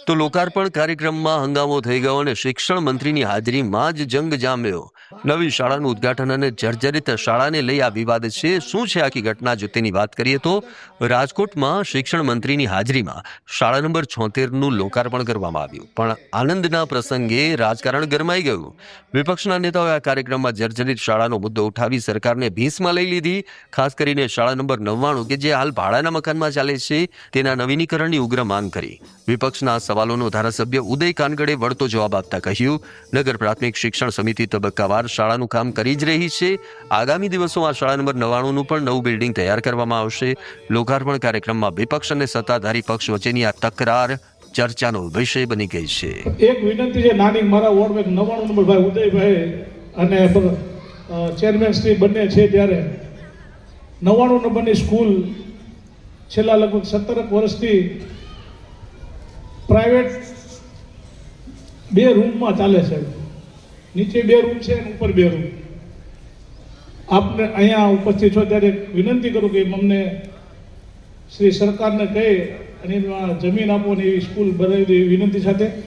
તો લોકાર્પણ કાર્યક્રમમાં હંગામો થઈ ગયો અને શિક્ષણ મંત્રીની હાજરીમાં જ જંગ જામ્યો. નવી શાળાનું ઉદ્ઘાટન અને જર્જરિત શાળાને લઈ આ વિવાદ છે. શું છે આખી ઘટના, જો તેની વાત કરીએ તો રાજકોટમાં શિક્ષણ મંત્રીની હાજરીમાં શાળા નંબર 76નું લોકાર્પણ કરવામાં આવ્યું, પણ આનંદના પ્રસંગે રાજકારણ ગરમાઈ ગયું. વિપક્ષના નેતાઓએ આ કાર્યક્રમમાં જર્જરિત શાળાનો મુદ્દો ઉઠાવી સરકારને ભીંસમાં લઈ લીધી. ખાસ કરીને શાળા નંબર 99 કે જે હાલ ભાડાના મકાનમાં ચાલે છે તેના નવીનીકરણની ઉગ્ર માંગ કરી. વિપક્ષના સવાલોનો ધારાસભ્ય ઉદય કાનગડે વળતો જવાબ આપતા કહ્યું, નગર પ્રાથમિક શિક્ષણ સમિતિ તબક્કાવાર શાળાનું કામ કરી જ રહી છે. આગામી દિવસોમાં શાળા નંબર 99નું પણ નવું બિલ્ડિંગ તૈયાર કરવામાં આવશે. લોકાર્પણ કાર્યક્રમમાં વિપક્ષ અને સત્તાધારી પક્ષ વચ્ચેની આ તકરાર ચર્ચાનો વિષય બની ગઈ છે. એક વિનંતી છે નાની, મારા વોર્ડ 99 નંબર ભાઈ ઉદયભાઈ અને ચેરમેન શ્રી બંને છે ત્યારે 99 નંબરની સ્કૂલ છેલ્લા લગભગ 17 વર્ષથી પ્રાઇવેટ 2 રૂમમાં ચાલે છે. નીચે 2 રૂમ છે અને ઉપર 2 રૂમ. આપને અહીંયા ઉપસ્થિત છો ત્યારે વિનંતી કરું કે અમને શ્રી સરકારને કહી અને જમીન આપવાની એવી સ્કૂલ બનાવી વિનંતી સાથે